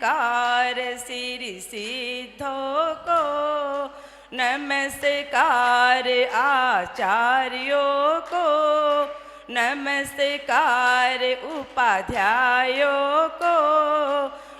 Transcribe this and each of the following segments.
नमस्कार सिरि सिद्धों को, नमस्कार आचार्यों को, नमस्कार उपाध्यायों को,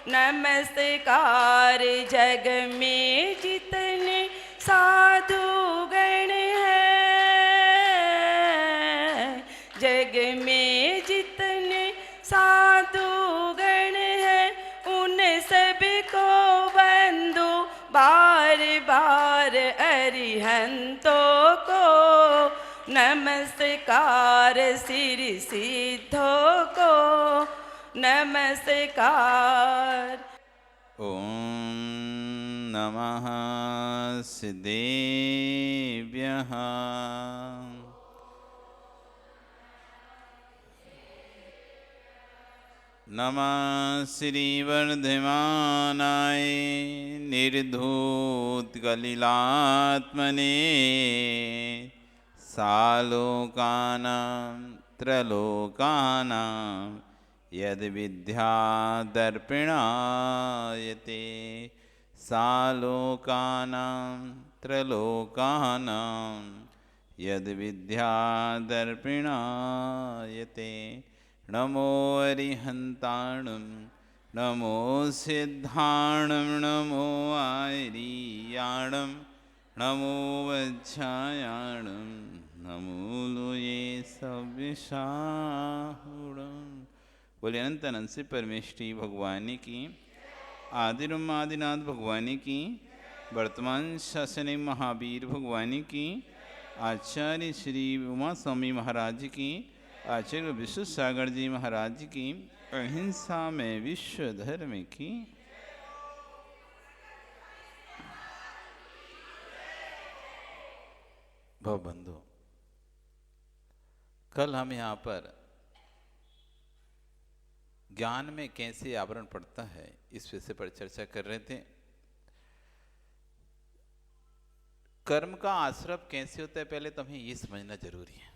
नमस्कार जग में जितने साधु गण हैं, जग में जितने साधु गण हैं, उन सभी को बंदो बार बार अरिहंतों को, नमस्कार सिरि सिद्धों को, नमस्कार। ओम नमः सिद्धेभ्यः। नमः श्रीवर्धमानाय निर्धूतकलिलात्मने, सालोकानां त्रलोकानां यद्विद्यादर्पिणायते, सालोकानां त्रलोकानां यद्विद्यादर्पिणायते। नमो अरिहन्ताणं नमो सिद्धाणं नमो आर्याणं नमो वज्रायाणं नमो लोये सव्यसाहुणं। बोले अनंत अनंत से परमेष्ठी भगवानी की, आदिरम आदिनाथ भगवानी की, वर्तमान शासन महावीर भगवानी की, आचार्य श्री उमा स्वामी महाराज की, आचार्य विश्व सागर जी महाराज की, अहिंसा में विश्व धर्म की। भवबंधु, कल हम यहाँ पर ज्ञान में कैसे आवरण पड़ता है इस विषय पर चर्चा कर रहे थे। कर्म का आश्रय कैसे होता है, पहले तो हमें ये समझना जरूरी है।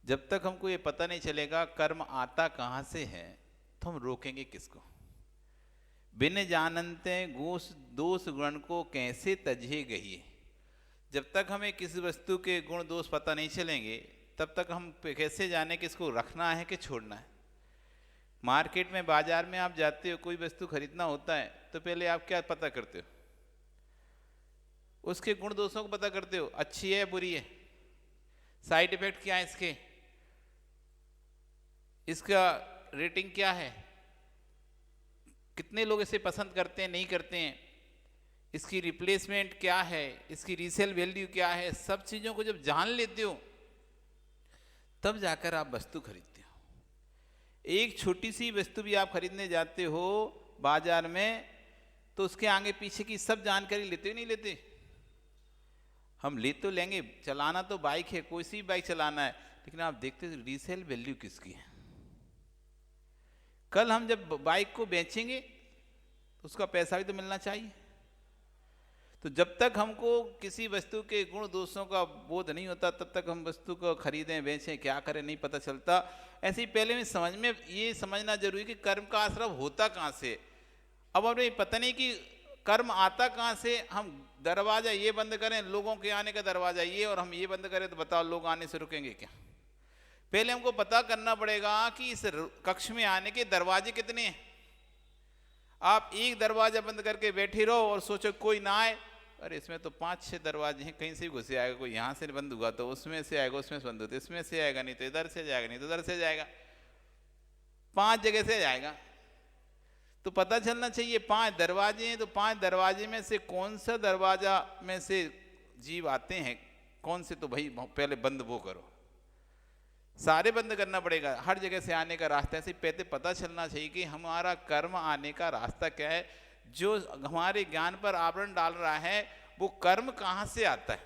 जब तक हमको ये पता नहीं चलेगा कर्म आता कहाँ से है, तो हम रोकेंगे किसको। बिन जानते दोष गुण को कैसे तजे गई। जब तक हमें किसी वस्तु के गुण दोष पता नहीं चलेंगे, तब तक हम कैसे जाने कि इसको रखना है कि छोड़ना है। मार्केट में, बाजार में आप जाते हो, कोई वस्तु खरीदना होता है तो पहले आप क्या पता करते हो? उसके गुण दोषों को पता करते हो, अच्छी है बुरी है, साइड इफेक्ट क्या है इसके, इसका रेटिंग क्या है, कितने लोग इसे पसंद करते हैं नहीं करते हैं, इसकी रिप्लेसमेंट क्या है, इसकी रीसेल वैल्यू क्या है। सब चीजों को जब जान लेते हो तब जाकर आप वस्तु खरीदते हो। एक छोटी सी वस्तु भी आप खरीदने जाते हो बाजार में, तो उसके आगे पीछे की सब जानकारी लेते हो नहीं लेते? हम ले तो लेंगे, चलाना तो बाइक है, कोई सी बाइक चलाना है, लेकिन आप देखते हो रीसेल वैल्यू किसकी है। कल हम जब बाइक को बेचेंगे तो उसका पैसा भी तो मिलना चाहिए। तो जब तक हमको किसी वस्तु के गुण दोषों का बोध नहीं होता, तब तक हम वस्तु को खरीदें बेचें क्या करें नहीं पता चलता। ऐसे ही पहले में ये समझना जरूरी कि कर्म का आश्रय होता कहाँ से। अब हमें पता नहीं कि कर्म आता कहाँ से। हम दरवाजा ये बंद करें, लोगों के आने का दरवाजा ये, और हम ये बंद करें तो बताओ लोग आने से रुकेंगे क्या? पहले हमको पता करना पड़ेगा कि इस कक्ष में आने के दरवाजे कितने हैं। आप एक दरवाजा बंद करके बैठे रहो और सोचो कोई ना आए, अरे इसमें तो 5-6 दरवाजे हैं, कहीं से भी घुसे आएगा, कोई यहाँ से बंद हुआ तो उसमें से आएगा, उसमें से बंद होता, इसमें से आएगा नहीं तो इधर से जाएगा, नहीं तो उधर से जाएगा, 5 जगह से जाएगा। तो पता चलना चाहिए 5 दरवाजे हैं, तो 5 दरवाजे में से कौन सा दरवाजा में से जीव आते हैं, कौन से, तो भाई पहले बंद वो करो। सारे बंद करना पड़ेगा, हर जगह से आने का रास्ता। ऐसे पहले पता चलना चाहिए कि हमारा कर्म आने का रास्ता क्या है। जो हमारे ज्ञान पर आवरण डाल रहा है वो कर्म कहाँ से आता है,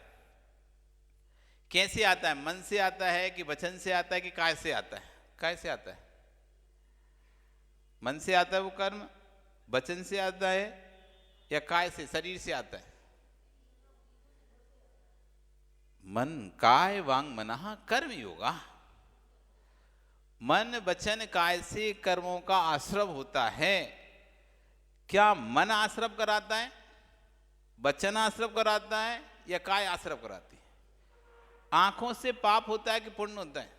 कैसे आता है? मन से आता है कि वचन से आता है कि काय से आता है? काय से आता है? मन से आता है वो कर्म, वचन से आता है या काय से, शरीर से आता है? मन, काय वांग मनः कर्म योगा। मन वचन काय से कर्मों का आश्रव होता है। क्या मन आश्रव कराता है, वचन आश्रव कराता है, या काय आश्रव कराती है? आंखों से पाप होता है कि पुण्य होता है?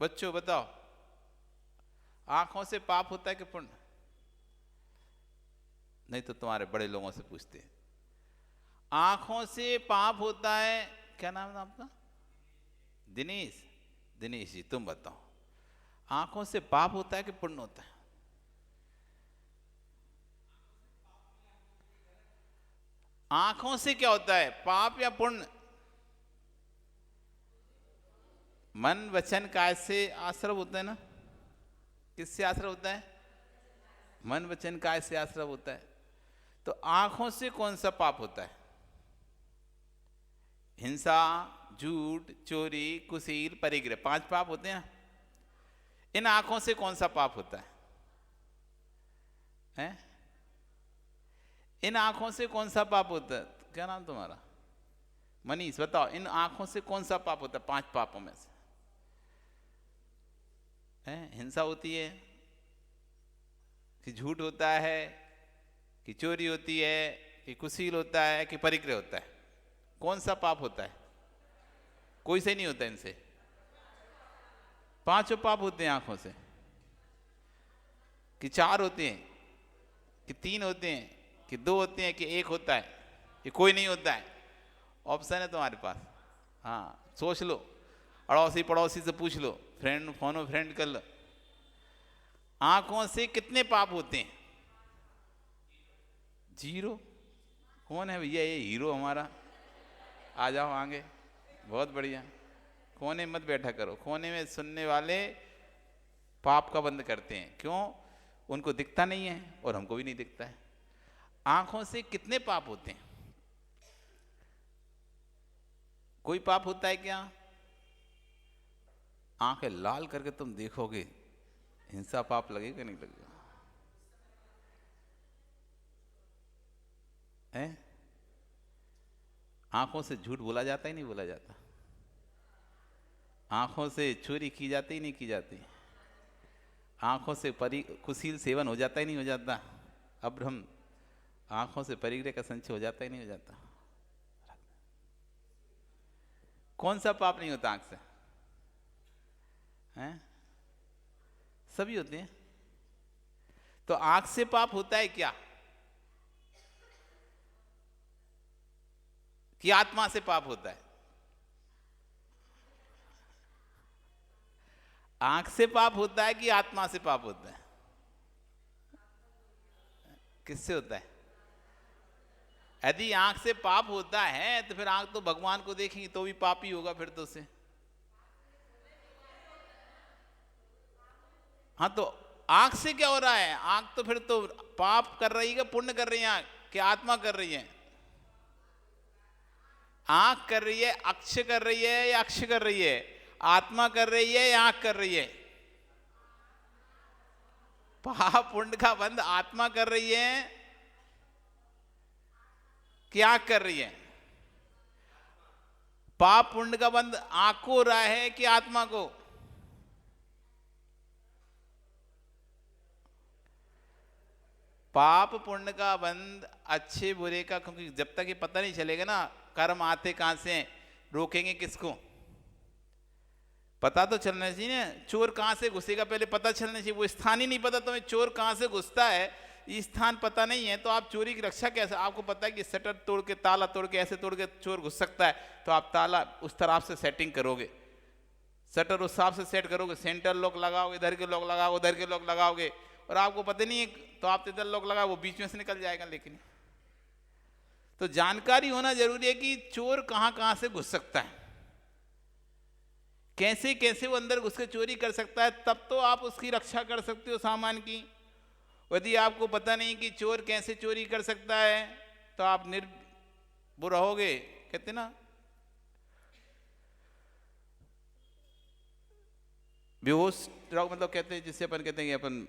बच्चों बताओ, आंखों से पाप होता है कि पुण्य? नहीं तो तुम्हारे बड़े लोगों से पूछते हैं। आंखों से पाप होता है। क्या नाम है आपका? दिनेश। दिनेश जी तुम बताओ, आंखों से पाप होता है कि पुण्य होता है? आंखों से क्या होता है, पाप या पुण्य? मन वचन काय से आश्रव होता है ना? किससे आश्रव होता है? मन वचन काय से आश्रव होता है। तो आंखों से कौन सा पाप होता है? हिंसा, झूठ, चोरी, कुसील, परिग्रह, 5 पाप होते हैं। इन आंखों से कौन सा पाप होता है? हैं? इन आंखों से कौन सा पाप होता है? क्या नाम तुम्हारा? मनीष बताओ, इन आंखों से कौन सा पाप होता है 5 पापों में से? हिंसा होती है कि झूठ होता है, कि चोरी होती है, कि कुसील होता है, कि परिग्रह होता है? कौन सा पाप होता है? कोई से नहीं होता इनसे। 5 पाप होते हैं आंखों से। कि 4 होते हैं, कि 3 होते हैं, कि 2 होते हैं, कि 1 होता है, कि कोई नहीं होता है? ऑप्शन है तुम्हारे पास। हाँ सोच लो, अड़ोसी पड़ोसी से पूछ लो, फ्रेंड फोन फ्रेंड कर लो। आंखों से कितने पाप होते हैं? 0। कौन है भैया ये हीरो हमारा? आ जाओ आगे, बहुत बढ़िया। कोने मत बैठा करो, कोने में सुनने वाले पाप का बंद करते हैं। क्यों? उनको दिखता नहीं है और हमको भी नहीं दिखता है। आंखों से कितने पाप होते हैं? कोई पाप होता है क्या? आंखें लाल करके तुम देखोगे, हिंसा पाप लगेगा नहीं लगेगा? है? आंखों से झूठ बोला जाता ही नहीं बोला जाता? आंखों से चोरी की जाती ही नहीं की जाती? आंखों से कुशील सेवन हो जाता ही नहीं हो जाता? अब हम आंखों से परिग्रह का संचय हो जाता ही नहीं हो जाता? कौन सा पाप नहीं होता आंख से? हैं? सभी होते हैं। तो आंख से पाप होता है क्या, कि आत्मा से पाप होता है? आंख से पाप होता है कि आत्मा से पाप होता है? किससे होता है? यदि आंख से पाप होता है तो फिर आंख तो भगवान को देखेंगी तो भी पाप ही होगा फिर तो उसे। हाँ तो आंख से क्या हो रहा है? आंख तो फिर तो पाप कर रही है, पुण्य कर रही है? आंख क्या आत्मा कर रही है? आंख कर रही है, अक्ष कर रही है या अक्ष कर रही है? आत्मा कर रही है या आंख कर रही है? पाप पुण्य का बंध आत्मा कर रही है कि आंख कर रही है? पाप पुण्य का बंध आंख को हो रहा है कि आत्मा को? पाप पुण्य का बंध अच्छे बुरे का, क्योंकि जब तक ये पता नहीं चलेगा ना कर्म आते कहां से, रोकेंगे किसको? पता तो चलना चाहिए ना, चोर कहां से घुसेगा पहले पता चलना चाहिए। वो स्थान ही नहीं पता तुम्हें, चोर कहां से घुसता है ये स्थान पता नहीं है, तो आप चोरी की रक्षा कैसे? आपको पता है कि शटर तोड़ के, ताला तोड़ के, ऐसे तोड़ के चोर घुस सकता है, तो आप ताला उस तरह से सेटिंग करोगे, शटर उस हिसाब से सेट करोगे, सेंटर लॉक लगाओगे, इधर के लॉक लगाओगे, उधर के लॉक लगाओगे, और आपको पता नहीं है तो आप इधर लॉक लगाओ, वो बीच में से निकल जाएगा। लेकिन तो जानकारी होना जरूरी है कि चोर कहां कहां से घुस सकता है, कैसे कैसे वो अंदर घुस के चोरी कर सकता है, तब तो आप उसकी रक्षा कर सकते हो सामान की। यदि आपको पता नहीं कि चोर कैसे चोरी कर सकता है तो आप वो रहोगे, कहते ना बेहोश रहो, मतलब कहते हैं जिससे अपन कहते हैं कि अपन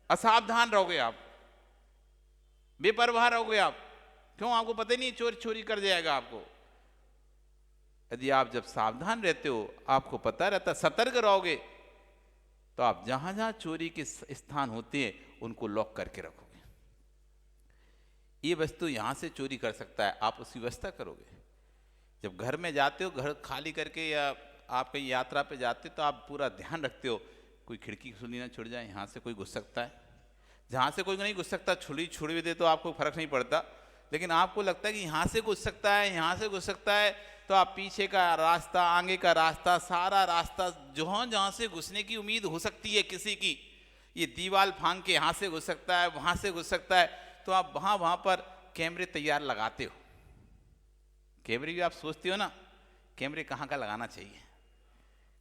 असावधान रहोगे, आप बेपरवाह रहोगे आप। क्यों? आपको पता ही नहीं चोर चोरी कर जाएगा आपको। यदि आप जब सावधान रहते हो, आपको पता रहता, सतर्क रहोगे, तो आप जहां जहां चोरी के स्थान होते हैं उनको लॉक करके रखोगे। ये वस्तु यहां से चोरी कर सकता है, आप उसकी व्यवस्था करोगे। जब घर में जाते हो, घर खाली करके, या आप कहीं यात्रा पे जाते हो, तो आप पूरा ध्यान रखते हो कोई खिड़की खुली ना छुड़ जाए, यहाँ से कोई घुस सकता है। जहाँ से कोई नहीं घुस सकता, छुड़ी भी दे तो आपको फर्क नहीं पड़ता, लेकिन आपको लगता है कि यहाँ से घुस सकता है, यहाँ से घुस सकता है, तो आप पीछे का रास्ता, आगे का रास्ता, सारा रास्ता जहाँ जहाँ से घुसने की उम्मीद हो सकती है किसी की, ये दीवार फांग के यहाँ से घुस सकता है, वहाँ से घुस सकता है, तो आप वहाँ पर कैमरे तैयार लगाते हो। कैमरे भी आप सोचते हो ना, कैमरे कहाँ का लगाना चाहिए,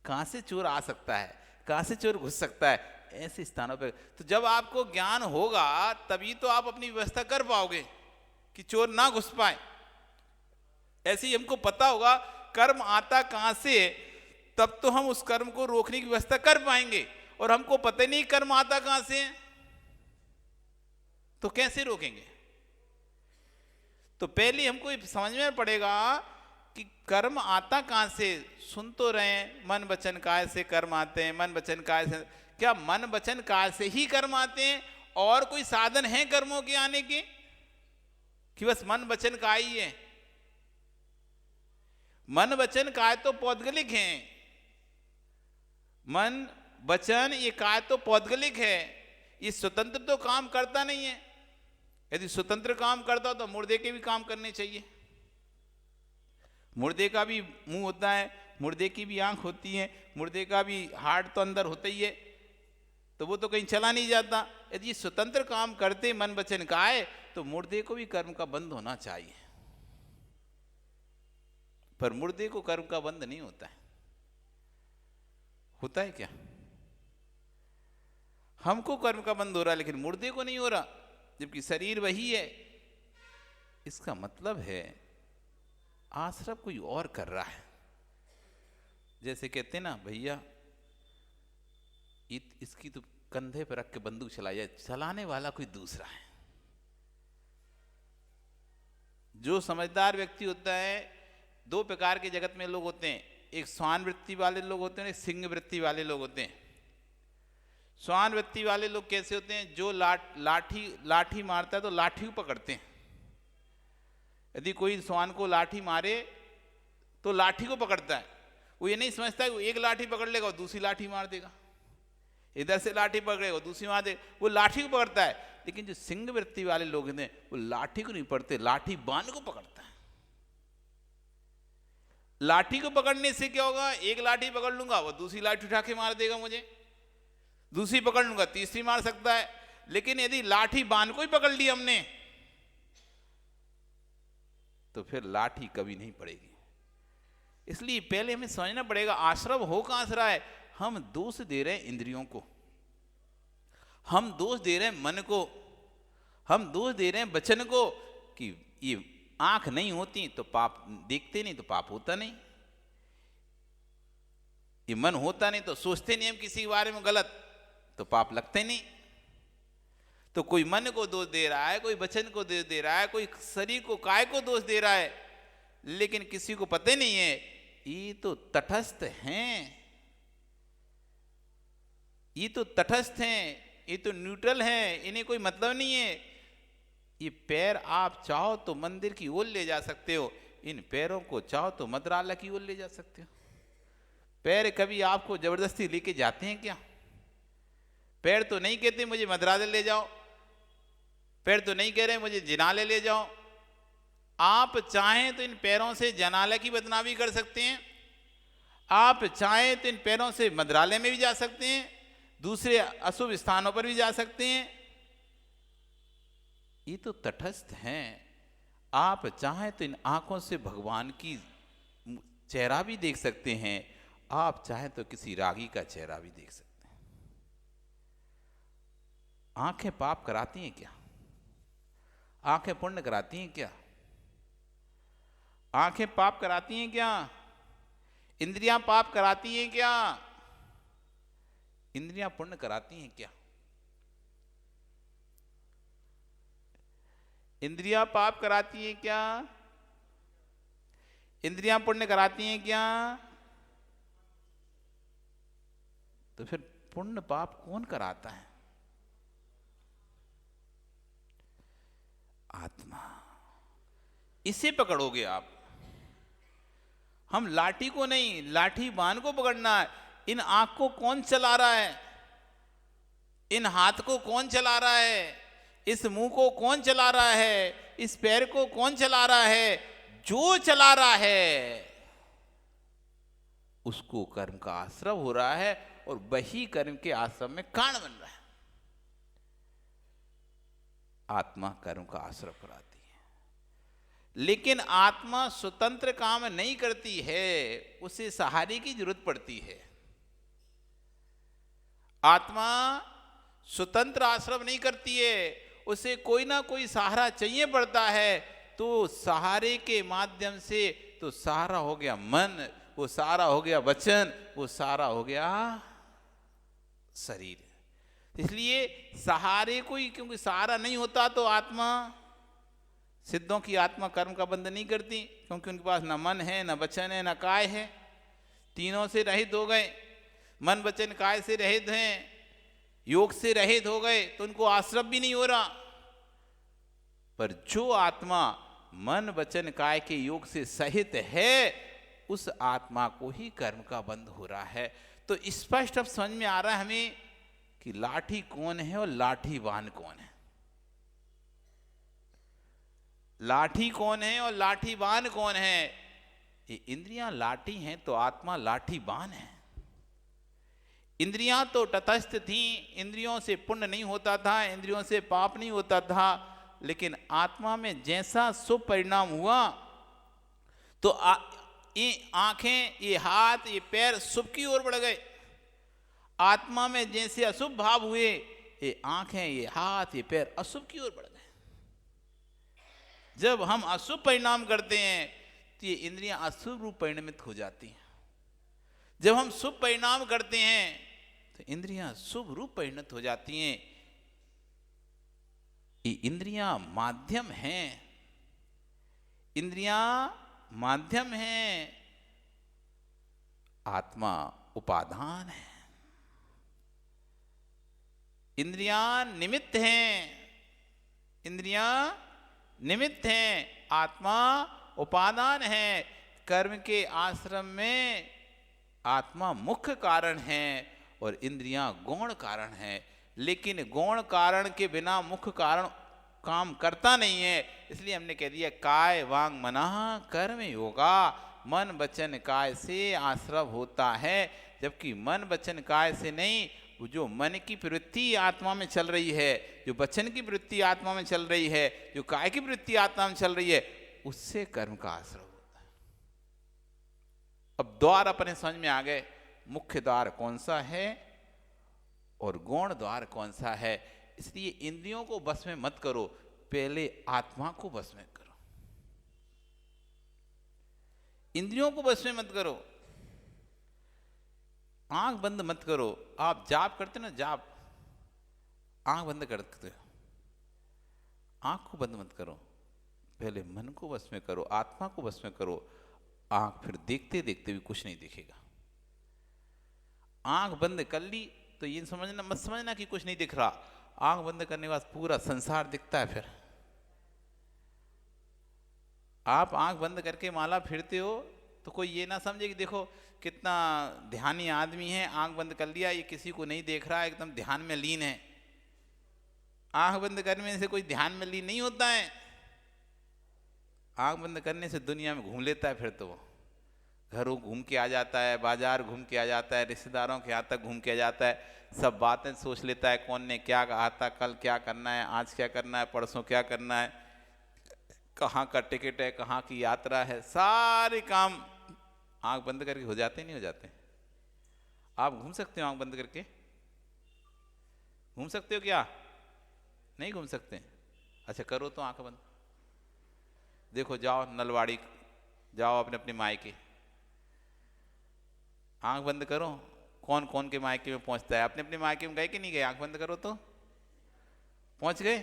कहाँ से चोर आ सकता है, कहाँ से चोर घुस सकता है, ऐसे स्थानों पर। तो जब आपको ज्ञान होगा तभी तो आप अपनी व्यवस्था कर पाओगे कि चोर ना घुस पाए। ऐसे ही हमको पता होगा कर्म आता कहाँ से, तब तो हम उस कर्म को रोकने की व्यवस्था कर पाएंगे। और हमको पता नहीं कर्म आता कहाँ से है, तो कैसे रोकेंगे? तो पहले हमको ये समझ में पड़ेगा कि कर्म आता कहाँ से। सुन तो रहे हैं मन वचन काय से कर्म आते हैं, मन वचन काय से। क्या मन वचन काय से ही कर्म आते हैं और कोई साधन है कर्मों के आने के, कि बस मन वचन काय ही है? मन वचन काय तो पौद्गलिक हैं, मन वचन ये काय तो पौद्गलिक है, ये स्वतंत्र तो काम करता नहीं है। यदि स्वतंत्र काम करता हो तो मुर्दे के भी काम करने चाहिए। मुर्दे का भी मुंह होता है, मुर्दे की भी आंख होती है, मुर्दे का भी हार्ट तो अंदर होता ही है, तो वो तो कहीं चला नहीं जाता। यदि स्वतंत्र काम करते मन वचन काय, तो मुर्दे को भी कर्म का बंध होना चाहिए। पर मुर्दे को कर्म का बंध नहीं होता है। होता है क्या? हमको कर्म का बंध हो रहा है लेकिन मुर्दे को नहीं हो रहा, जबकि शरीर वही है। इसका मतलब है आश्रम कोई और कर रहा है। जैसे कहते ना, भैया इसकी तो कंधे पर रख के बंदूक चलाई, चलाने वाला कोई दूसरा है। जो समझदार व्यक्ति होता है, दो प्रकार के जगत में लोग होते हैं, एक स्वान वृत्ति वाले लोग होते हैं, एक सिंह वृत्ति वाले लोग होते हैं। स्वान वृत्ति वाले लोग कैसे होते हैं? जो लाठी मारता है तो लाठी को पकड़ते हैं। यदि कोई स्वान को लाठी मारे तो लाठी को पकड़ता है। वो ये नहीं समझता कि एक लाठी पकड़ लेगा और दूसरी लाठी मार देगा, इधर से लाठी पकड़ेगा दूसरी मार देगा, वो लाठी को पकड़ता है। लेकिन जो सिंह वृत्ति वाले लोग हैं वो लाठी को नहीं पकड़ते, लाठी बाण को पकड़ता है। लाठी को पकड़ने से क्या होगा? एक लाठी पकड़ लूंगा, वो दूसरी लाठी उठा के मार देगा मुझे, दूसरी पकड़ लूंगा तीसरी मार सकता है। लेकिन यदि लाठी बाण को ही पकड़ ली हमने, तो फिर लाठी कभी नहीं पड़ेगी। इसलिए पहले हमें समझना पड़ेगा आश्रम हो कहां से रहा है। हम दोष दे रहे हैं इंद्रियों को, हम दोष दे रहे हैं मन को, हम दोष दे रहे हैं वचन को कि ये आंख नहीं होती तो पाप देखते नहीं, तो पाप होता नहीं। ये मन होता नहीं तो सोचते नहीं हम किसी के बारे में गलत, तो पाप लगते नहीं। तो कोई मन को दोष दे रहा है, कोई वचन को दोष दे रहा है, कोई शरीर को काय को दोष दे रहा है, लेकिन किसी को पता नहीं है ये तो तटस्थ हैं, ये तो तटस्थ हैं, ये तो न्यूट्रल हैं, इन्हें कोई मतलब नहीं है। ये पैर आप चाहो तो मंदिर की ओर ले जा सकते हो, इन पैरों को चाहो तो मद्रालय की ओर ले जा सकते हो। पैर कभी आपको जबरदस्ती लेके जाते हैं क्या? पैर तो नहीं कहते मुझे मद्रालय ले जाओ, पैर तो नहीं कह रहे मुझे जिनालय ले जाओ। आप चाहें तो इन पैरों से जनालय की बदनामी कर सकते हैं, आप चाहें तो इन पैरों से मद्रालय में भी जा सकते हैं, दूसरे अशुभ स्थानों पर भी जा सकते हैं। ये तो तटस्थ हैं। आप चाहें तो इन आंखों से भगवान की चेहरा भी देख सकते हैं, आप चाहें तो किसी रागी का चेहरा भी देख सकते हैं। आंखें पाप कराती हैं क्या? आंखें पुण्य कराती हैं क्या? आंखें पाप कराती हैं क्या? इंद्रियां पाप कराती हैं क्या? इंद्रियां पुण्य कराती हैं क्या? इंद्रियां पाप कराती हैं क्या? इंद्रियां पुण्य कराती हैं क्या? तो फिर पुण्य पाप कौन कराता है? आत्मा। इसे पकड़ोगे आप। हम लाठी को नहीं, लाठी बाण को पकड़ना है। इन आंख को कौन चला रहा है? इन हाथ को कौन चला रहा है? इस मुंह को कौन चला रहा है? इस पैर को कौन चला रहा है? जो चला रहा है उसको कर्म का आश्रय हो रहा है और वही कर्म के आश्रम में कारण बन रहा है। आत्मा कर्म का आश्रय कराती है, लेकिन आत्मा स्वतंत्र काम नहीं करती है, उसे सहारे की जरूरत पड़ती है। आत्मा स्वतंत्र आश्रम नहीं करती है, उसे कोई ना कोई सहारा चाहिए पड़ता है। तो सहारे के माध्यम से तो सहारा हो गया मन, वो सहारा हो गया वचन, वो सहारा हो गया शरीर। इसलिए सहारे को ही, क्योंकि सहारा नहीं होता तो आत्मा, सिद्धों की आत्मा कर्म का बंधन नहीं करती, क्योंकि उनके पास ना मन है, ना वचन है, ना काय है। तीनों से रहित हो गए, मन वचन काय से रहित हैं, योग से रहित हो गए, तो उनको आश्रम भी नहीं हो रहा। पर जो आत्मा मन वचन काय के योग से सहित है, उस आत्मा को ही कर्म का बंध हो रहा है। तो स्पष्ट अब समझ में आ रहा है हमें कि लाठी कौन है और लाठीवान कौन है। लाठी कौन है और लाठीवान कौन है? ये इंद्रियां लाठी हैं तो आत्मा लाठीवान है। इंद्रियां तो तटस्थ थी, इंद्रियों से पुण्य नहीं होता था, इंद्रियों से पाप नहीं होता था, लेकिन आत्मा में जैसा शुभ परिणाम हुआ तो ये आंखें, ये हाथ, ये पैर शुभ की ओर बढ़ गए। आत्मा में जैसे अशुभ भाव हुए, ये आंखें, ये हाथ, ये पैर अशुभ की ओर बढ़ गए। जब हम अशुभ परिणाम करते हैं तो ये इंद्रियां अशुभ रूप परिणमित हो जाती हैं। जब हम शुभ परिणाम करते हैं तो इंद्रियां शुभ रूप परिणत हो जाती हैं। ये इंद्रियां माध्यम हैं, इंद्रियां माध्यम हैं, आत्मा उपादान है। इंद्रियां निमित्त हैं, इंद्रियां निमित्त हैं, आत्मा उपादान है। कर्म के आश्रम में आत्मा मुख्य कारण है और इंद्रियां गौण कारण है। लेकिन गौण कारण के बिना मुख्य कारण काम करता नहीं है। इसलिए हमने कह दिया काय वांग मनः कर्म योगा। मन वचन काय से आश्रव होता है, जबकि मन वचन काय से नहीं। वो जो मन की प्रवृत्ति आत्मा में चल रही है, जो वचन की प्रवृत्ति आत्मा में चल रही है, जो काय की प्रवृत्ति आत्मा में चल रही है, उससे कर्म का आश्रव होता है। अब द्वार अपने समझ में आ गए, मुख्य द्वार कौन सा है और गौण द्वार कौन सा है। इसलिए इंद्रियों को बस में मत करो, पहले आत्मा को बस में करो। इंद्रियों को बस में मत करो, आंख बंद मत करो। आप जाप करते ना, जाप आंख बंद करते हो, आंख को बंद मत करो, पहले मन को बस में करो, आत्मा को बस में करो। आंख फिर देखते देखते भी कुछ नहीं दिखेगा। आंख बंद कर ली तो ये समझना मत समझना कि कुछ नहीं दिख रहा। आंख बंद करने के बाद पूरा संसार दिखता है। फिर आप आंख बंद करके माला फिरते हो तो कोई ये ना समझे कि देखो कितना ध्यानी आदमी है, आंख बंद कर लिया, ये किसी को नहीं देख रहा है, एकदम ध्यान में लीन है। आंख बंद करने से कोई ध्यान में लीन नहीं होता है। आंख बंद करने से दुनिया में घूम लेता है। फिर तो वो घरों घूम के आ जाता है, बाजार घूम के आ जाता है, रिश्तेदारों के यहाँ तक घूम के आ जाता है, सब बातें सोच लेता है, कौन ने क्या कहा था, कल क्या करना है, आज क्या करना है, परसों क्या करना है, कहाँ का टिकट है, कहाँ की यात्रा है, सारे काम आंख बंद करके हो जाते नहीं हो जाते। आप घूम सकते हो आंख बंद करके? घूम सकते हो क्या? नहीं घूम सकते? अच्छा करो तो आंख बंद। देखो जाओ नलवाड़ी जाओ अपने अपने मायके, आंख बंद करो, कौन कौन के मायके में पहुंचता है। अपने अपने मायके में गए कि नहीं गए? आंख बंद करो तो पहुंच गए,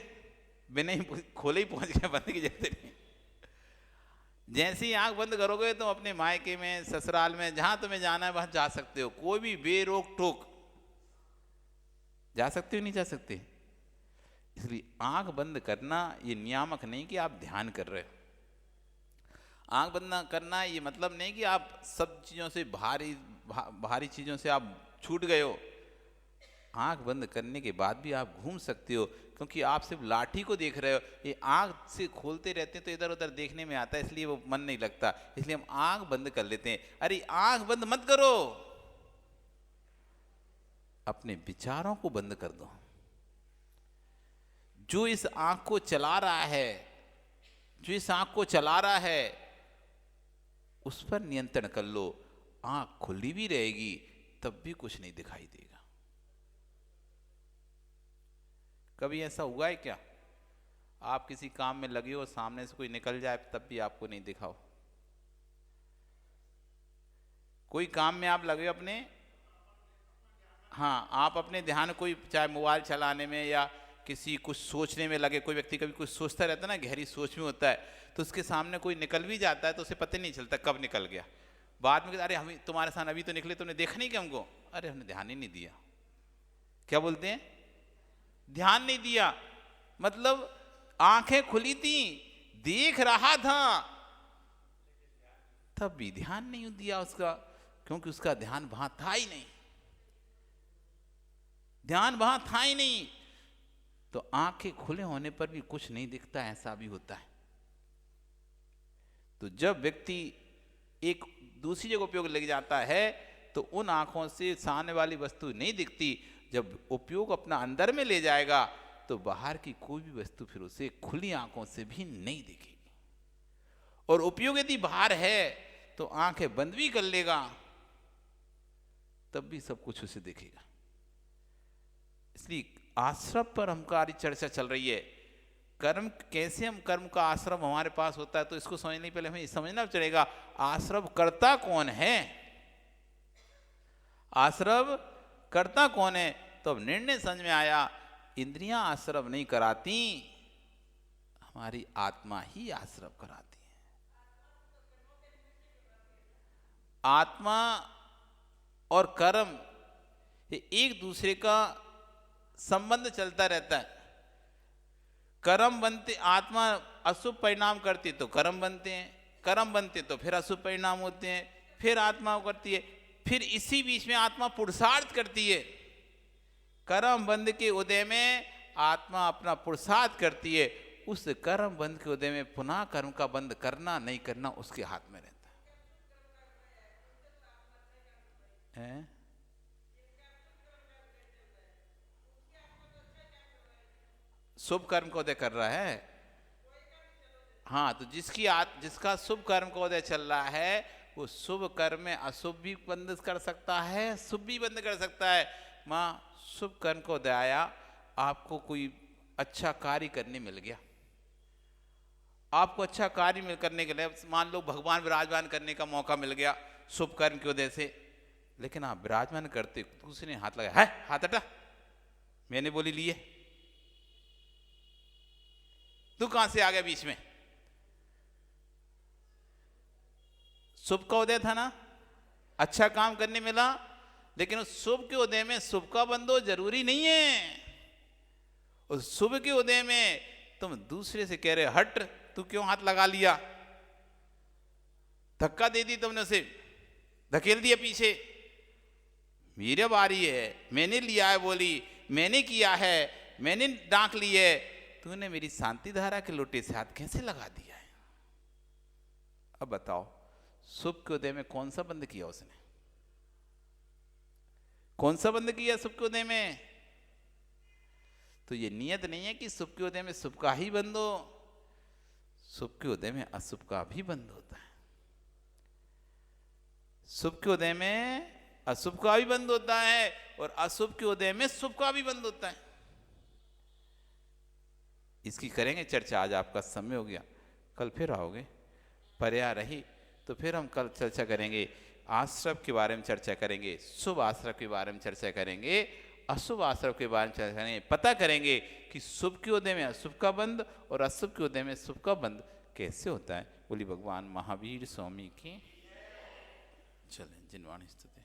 बिना ही खोले ही पहुंच गए, बंद की जरूरत नहीं। जैसे ही आंख बंद करोगे तुम अपने मायके में, ससुराल में, जहां तुम्हें जाना है वहां जा सकते हो, कोई भी बेरोक टोक जा सकते हो, नहीं जा सकते। इसलिए आंख बंद करना ये नियामक नहीं कि आप ध्यान कर रहे हो। आंख बंद ना करना ये मतलब नहीं कि आप सब चीजों से भारी चीजों से आप छूट गए हो। आंख बंद करने के बाद भी आप घूम सकते हो, क्योंकि आप सिर्फ लाठी को देख रहे हो। ये आंख से खोलते रहते हैं तो इधर उधर देखने में आता है, इसलिए वो मन नहीं लगता। इसलिए हम आंख बंद कर लेते हैं। अरे आंख बंद मत करो, अपने विचारों को बंद कर दो। जो इस आंख को चला रहा है, जो इस आंख को चला रहा है, उस पर नियंत्रण कर लो। आंख खुली भी रहेगी तब भी कुछ नहीं दिखाई देगा। कभी ऐसा हुआ है क्या, आप किसी काम में लगे हो, सामने से कोई निकल जाए तब भी आपको नहीं दिखाओ? कोई काम में आप लगे हो अपने, हाँ, आप अपने ध्यान कोई, चाहे मोबाइल चलाने में या किसी कुछ सोचने में लगे। कोई व्यक्ति कभी कुछ सोचता रहता है ना, गहरी सोच में होता है, तो उसके सामने कोई निकल भी जाता है तो उसे पता नहीं चलता कब निकल गया। बाद में अरे हम तुम्हारे साथ अभी तो निकले, तुमने देखा नहीं क्या हमको? अरे हमने ध्यान ही नहीं दिया। क्या बोलते हैं? ध्यान नहीं दिया। मतलब आंखें खुली थी, देख रहा था, तब भी ध्यान नहीं दिया उसका, क्योंकि उसका ध्यान वहां था ही नहीं। ध्यान वहां था ही नहीं, तो आंखें खुले होने पर भी कुछ नहीं दिखता, ऐसा भी होता है। तो जब व्यक्ति एक दूसरी जगह उपयोग लग जाता है तो उन आंखों से सामने वाली वस्तु नहीं दिखती। जब उपयोग अपना अंदर में ले जाएगा तो बाहर की कोई भी वस्तु फिर उसे खुली आंखों से भी नहीं दिखेगी। और उपयोग यदि बाहर है तो आंखें बंद भी कर लेगा तब भी सब कुछ उसे दिखेगा। इसलिए आश्रम पर हमारी चर्चा चल रही है। कर्म कैसे, हम कर्म का आश्रम हमारे पास होता है, तो इसको समझने पहले हमें समझना चलेगा आश्रम कर्ता कौन है। आश्रम कर्ता कौन है? तो अब निर्णय समझ में आया, इंद्रियां आश्रम नहीं कराती, हमारी आत्मा ही आश्रम कराती है। आत्मा और कर्म ये एक दूसरे का संबंध चलता रहता है। कर्म बनते, आत्मा अशुभ परिणाम करती तो कर्म बनते हैं, कर्म बनते तो फिर अशुभ परिणाम होते हैं, फिर आत्मा करती है, फिर इसी बीच में आत्मा पुरुषार्थ करती है। कर्म बंध के उदय में आत्मा अपना पुरुषार्थ करती है। उस कर्म बंध के उदय में पुनः कर्म का बंध करना नहीं करना उसके हाथ में रहता है। शुभ कर्म का उदय कर रहा है, हाँ, तो जिसका शुभ कर्म का उदय चल रहा है वो शुभ कर्म में अशुभ भी बंद कर सकता है, शुभ भी बंद कर सकता है। माँ, शुभ कर्म का उदय आया, आपको कोई अच्छा कार्य करने मिल गया, आपको अच्छा कार्य करने के लिए मान लो भगवान विराजमान करने का मौका मिल गया शुभ कर्म के उदय से, लेकिन आप विराजमान करते दूसरे ने हाथ लगाया, है हाथ हटा, मैंने बोली लिए, तू कहां से आ गया बीच में? शुभ का उदय था ना, अच्छा काम करने मिला, लेकिन उस शुभ के उदय में शुभ का बंधो जरूरी नहीं है। उस शुभ के उदय में तुम दूसरे से कह रहे हट, तू क्यों हाथ लगा लिया, धक्का दे दी तुमने, उसे धकेल दिया पीछे, मेरी बारी है, मैंने लिया है, बोली मैंने किया है, मैंने डांक ली है, तूने मेरी शांति धारा के लोटे से हाथ कैसे लगा दिया है? अब बताओ, शुभ के उदय में कौन सा बंद किया उसने? कौन सा बंद किया शुभ के उदय में? तो ये नियत नहीं है कि शुभ के उदय में शुभ का ही बंद हो, शुभ के उदय में अशुभ का भी बंद होता है। शुभ के उदय में अशुभ का भी बंद होता है और अशुभ के उदय में शुभ का भी बंद होता है। इसकी करेंगे चर्चा, आज आपका समय हो गया, कल फिर आओगे, पर्याय रही तो फिर हम कल चर्चा करेंगे, आश्रम के बारे में चर्चा करेंगे, शुभ आश्रम के बारे में चर्चा करेंगे, अशुभ आश्रम के बारे में चर्चा करेंगे, पता करेंगे कि शुभ के उदय में अशुभ का बंध और अशुभ के उदय में शुभ का बंध कैसे होता है। बोली भगवान महावीर स्वामी की। चलें जिनवाणी स्तुति।